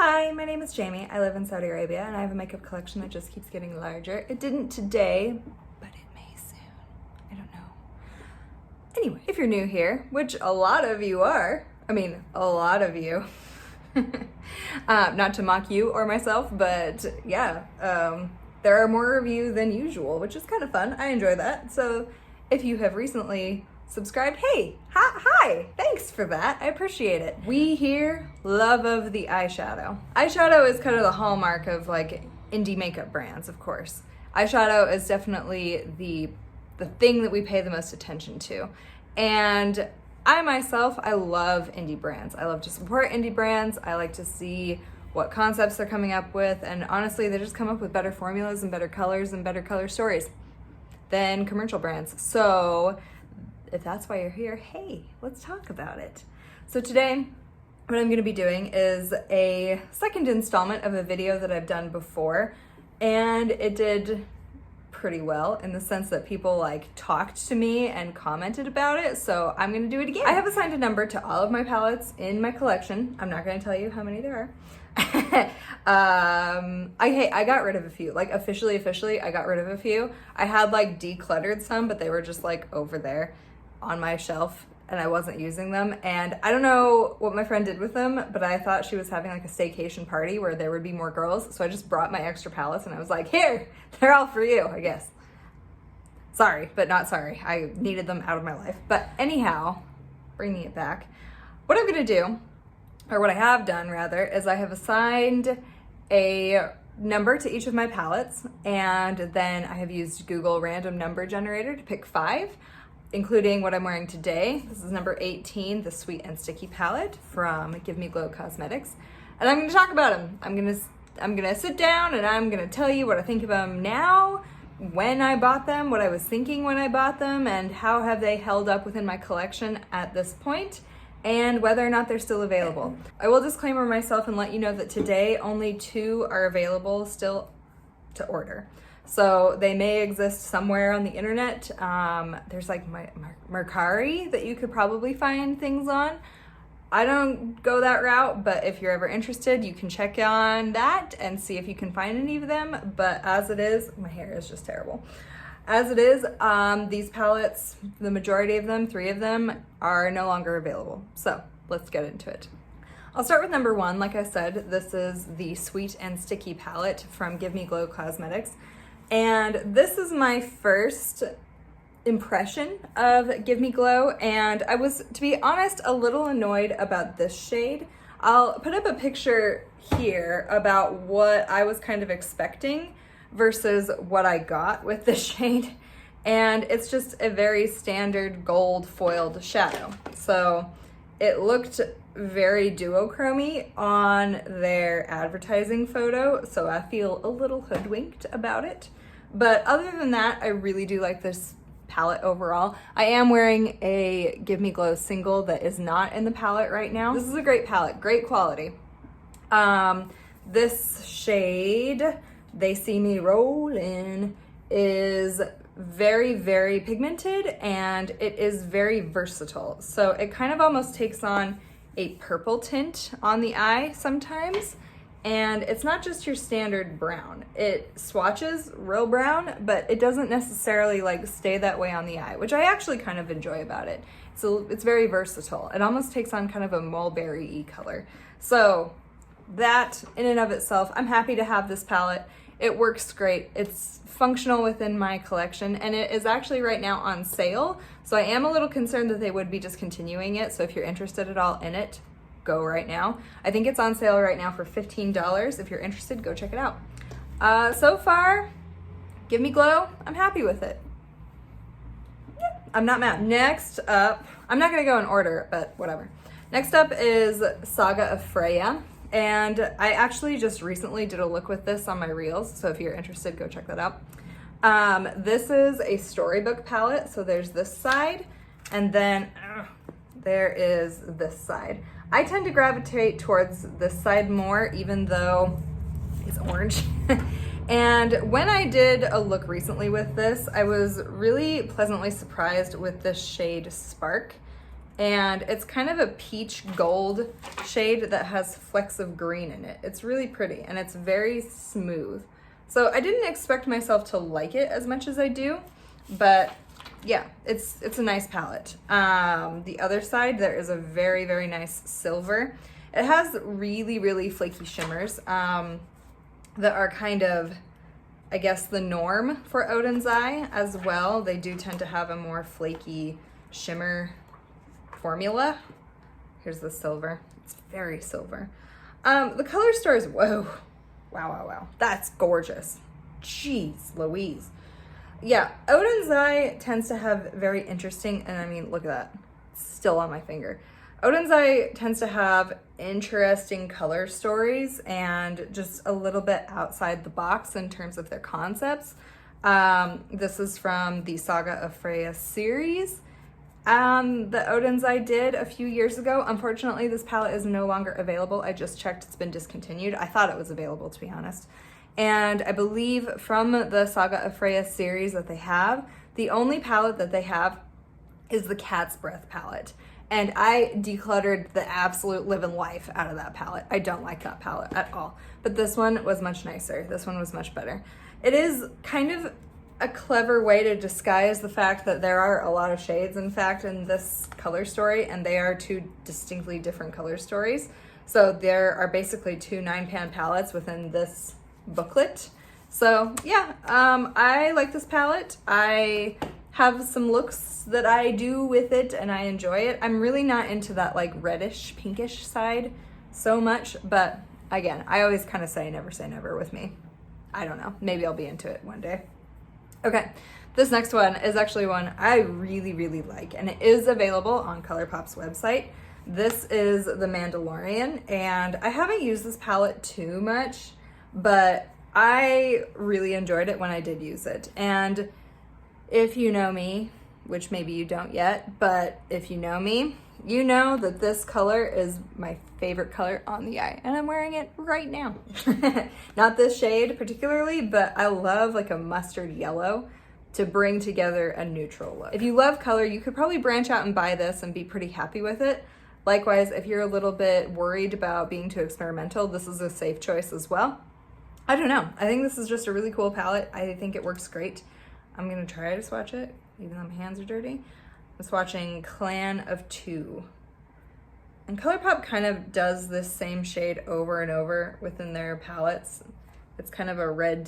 Hi, my name is Jamie. I live in Saudi Arabia and I have a makeup collection that just keeps getting larger. It didn't today, but it may soon. I don't know. Anyway, if you're new here, which a lot of you are, a lot of you, not to mock you or myself, but yeah, there are more of you than usual, which is kind of fun. I enjoy that. So if you have recently subscribed, hey, hi, thanks for that. I appreciate it. We here love of the eyeshadow. Eyeshadow is kind of the hallmark of like indie makeup brands, of course. Eyeshadow is definitely the thing that we pay the most attention to. And I myself, I love indie brands. I love to support indie brands. I like to see what concepts they're coming up with. And honestly, they just come up with better formulas and better colors and better color stories than commercial brands. So if that's why you're here, hey, let's talk about it. So today, what I'm gonna be doing is a second installment of a video that I've done before, and it did pretty well in the sense that people like talked to me and commented about it, so I'm gonna do it again. I have assigned a number to all of my palettes in my collection. I'm not gonna tell you how many there are. I got rid of a few, like officially, I got rid of a few. I had like decluttered some, but they were just like over there on my shelf and I wasn't using them. And I don't know what my friend did with them, but I thought she was having like a staycation party where there would be more girls. So I just brought my extra palettes and I was like, here, they're all for you, I guess. Sorry, but not sorry. I needed them out of my life. But anyhow, bringing it back, what I'm gonna do, or what I have done rather, is I have assigned a number to each of my palettes, and then I have used Google random number generator to pick 5, including what I'm wearing today. This is number 18, the Sweet and Sticky palette from Give Me Glow Cosmetics. And I'm gonna talk about them. I'm gonna sit down and I'm gonna tell you what I think about them now, when I bought them, what I was thinking when I bought them, and how have they held up within my collection at this point, and whether or not they're still available. I will disclaimer myself and let you know that today only 2 are available still to order. So they may exist somewhere on the internet. There's like Mercari that you could probably find things on. I don't go that route, but if you're ever interested, you can check on that and see if you can find any of them. But as it is, my hair is just terrible. As it is, these palettes, the majority of them, 3 of them, are no longer available. So let's get into it. I'll start with number 1. Like I said, this is the Sweet and Sticky palette from Give Me Glow Cosmetics. And this is my first impression of Give Me Glow, and I was, to be honest, a little annoyed about this shade. I'll put up a picture here about what I was kind of expecting versus what I got with this shade, and it's just a very standard gold foiled shadow. So it looked very duochrome-y on their advertising photo, so I feel a little hoodwinked about it. But other than that, I really do like this palette overall. I am wearing a Give Me Glow single that is not in the palette right now. This is a great palette, great quality. This shade, They See Me Rollin', is very, very pigmented, and it is very versatile. So it kind of almost takes on a purple tint on the eye sometimes. And it's not just your standard brown. It swatches real brown, but it doesn't necessarily like stay that way on the eye, which I actually kind of enjoy about it. So it's very versatile. It almost takes on kind of a mulberry-y color. So that in and of itself, I'm happy to have this palette. It works great. It's functional within my collection, and it is actually right now on sale. So I am a little concerned that they would be discontinuing it. So if you're interested at all in it, go right now. I think it's on sale right now for $15. If you're interested, go check it out. So far, Give Me Glow, I'm happy with it. Yeah, I'm not mad. Next up, I'm not gonna go in order, but whatever. Next up is Saga of Freja. And I actually just recently did a look with this on my reels, so if you're interested, go check that out. This is a storybook palette, so there's this side, and then there is this side. I tend to gravitate towards this side more, even though it's orange. And when I did a look recently with this, I was really pleasantly surprised with this shade Spark. and it's kind of a peach gold shade that has flecks of green in it. It's really pretty, and it's very smooth. So I didn't expect myself to like it as much as I do, but yeah, it's a nice palette. The other side, there is a very, very nice silver. It has really, really flaky shimmers that are kind of, I guess, the norm for Oden's Eye as well. They do tend to have a more flaky shimmer formula. Here's the silver. It's very silver. The color stores, whoa. Wow. That's gorgeous. Jeez Louise. Yeah, Oden's Eye tends to have very interesting, and I mean, look at that. It's still on my finger. Oden's Eye tends to have interesting color stories and just a little bit outside the box in terms of their concepts. This is from the Saga of Freja series that Oden's Eye did a few years ago. Unfortunately, this palette is no longer available. I just checked, it's been discontinued. I thought it was available, to be honest. And I believe from the Saga of Freja series that they have, the only palette that they have is the Cat's Breath palette. And I decluttered the absolute living life out of that palette. I don't like that palette at all. But this one was much nicer. This one was much better. It is kind of a clever way to disguise the fact that there are a lot of shades, in fact, in this color story, and they are two distinctly different color stories. So there are basically two 9-pan palettes within this booklet. So yeah, I like this palette. I have some looks that I do with it and I enjoy it. I'm really not into that like reddish pinkish side so much, but again, I always kind of say never with me. I don't know, maybe I'll be into it one day. Okay, this next one is actually one I really like, and it is available on Colourpop's website. This is the Mandalorian, and I haven't used this palette too much, but I really enjoyed it when I did use it. And if you know me, which maybe you don't yet, but if you know me, you know that this color is my favorite color on the eye, and I'm wearing it right now. Not this shade particularly, but I love like a mustard yellow to bring together a neutral look. If you love color, you could probably branch out and buy this and be pretty happy with it. Likewise, if you're a little bit worried about being too experimental, this is a safe choice as well. I don't know. I think this is just a really cool palette. I think it works great. I'm gonna try to swatch it, even though my hands are dirty. I'm swatching Clan of Two. And Colourpop kind of does this same shade over and over within their palettes. It's kind of a red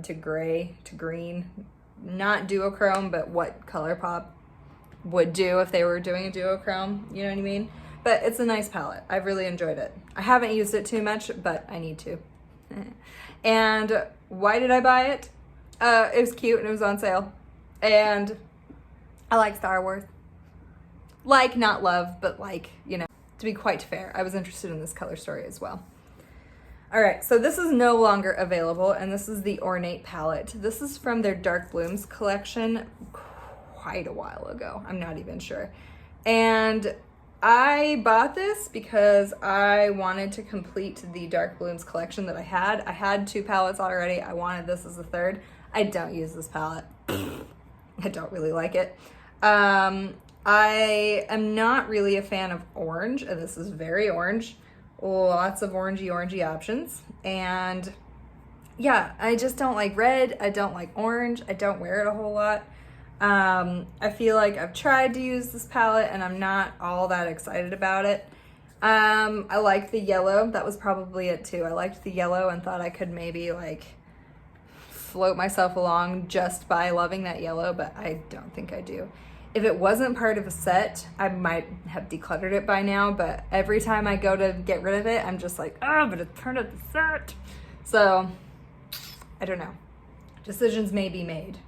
to gray to green. Not duochrome, but what Colourpop would do if they were doing a duochrome, you know what I mean? But it's a nice palette. I've really enjoyed it. I haven't used it too much, but I need to. And why did I buy it? It was cute and it was on sale. And I like Star Wars. Like, not love, but like, you know, to be quite fair, I was interested in this color story as well. All right, so this is no longer available, and this is the Ornate palette. This is from their Dark Blooms collection quite a while ago. I'm not even sure. And I bought this because I wanted to complete the Dark Blooms collection that I had. I had 2 palettes already. I wanted this as a third. I don't use this palette. I don't really like it. I am not really a fan of orange, and this is very orange. Lots of orangey options. And yeah, I just don't like red. I don't like orange. I don't wear it a whole lot. I feel like I've tried to use this palette and I'm not all that excited about it. I like the yellow. That was probably it too. I liked the yellow and thought I could maybe like float myself along just by loving that yellow, but I don't think I do. If it wasn't part of a set, I might have decluttered it by now, but every time I go to get rid of it, I'm just like, oh, but it's part of the set. So, I don't know. Decisions may be made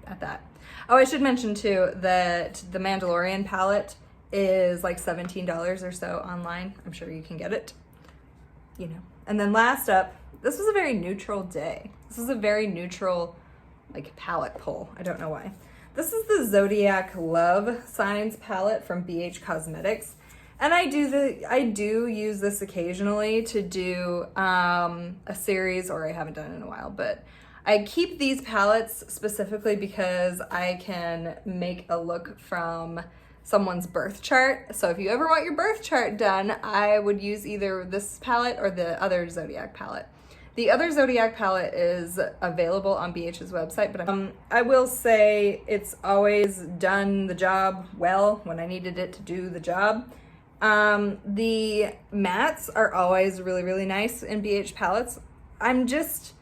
at that. Oh, I should mention too that the Mandalorian palette is like $17 or so online. I'm sure you can get it, you know. And then last up, this was a very neutral day. This is a very neutral like palette pull. I don't know why. This is the Zodiac Love Signs palette from BH Cosmetics. And I do use this occasionally to do a series, or I haven't done it in a while, but I keep these palettes specifically because I can make a look from someone's birth chart. So if you ever want your birth chart done, I would use either this palette or the other Zodiac palette. The other Zodiac palette is available on BH's website, but I will say it's always done the job well when I needed it to do the job. The mattes are always really, really nice in BH palettes. I'm just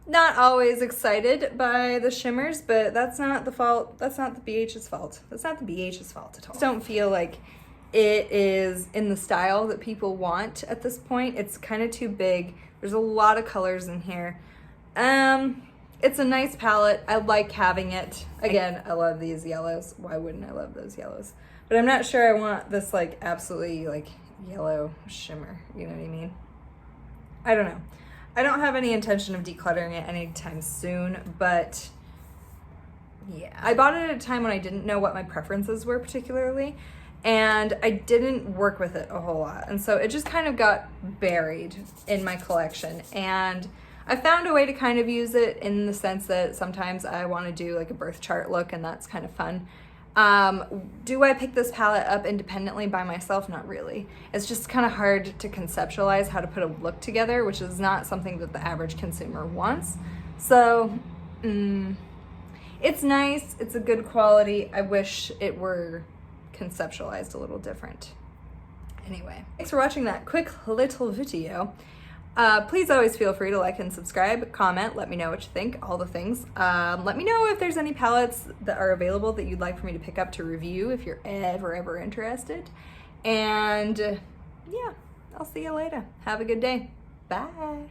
not always excited by the shimmers, but that's not the fault. That's not the BH's fault. That's not the BH's fault at all. I just don't feel like it is in the style that people want at this point. It's kind of too big. There's a lot of colors in here. It's a nice palette. I like having it. Again, I love these yellows. Why wouldn't I love those yellows? But I'm not sure I want this like absolutely like yellow shimmer. You know what I mean? I don't know. I don't have any intention of decluttering it anytime soon, but yeah. I bought it at a time when I didn't know what my preferences were particularly, and I didn't work with it a whole lot. And so it just kind of got buried in my collection. And I found a way to kind of use it in the sense that sometimes I want to do like a birth chart look, and that's kind of fun. Do I pick this palette up independently by myself? Not really. It's just kind of hard to conceptualize how to put a look together, which is not something that the average consumer wants. So, it's nice. It's a good quality. I wish it were conceptualized a little different. Anyway, thanks for watching that quick little video. Please always feel free to like and subscribe, comment, let me know what you think, all the things. Let me know if there's any palettes that are available that you'd like for me to pick up to review if you're ever interested. And yeah, I'll see you later. Have a good day. Bye.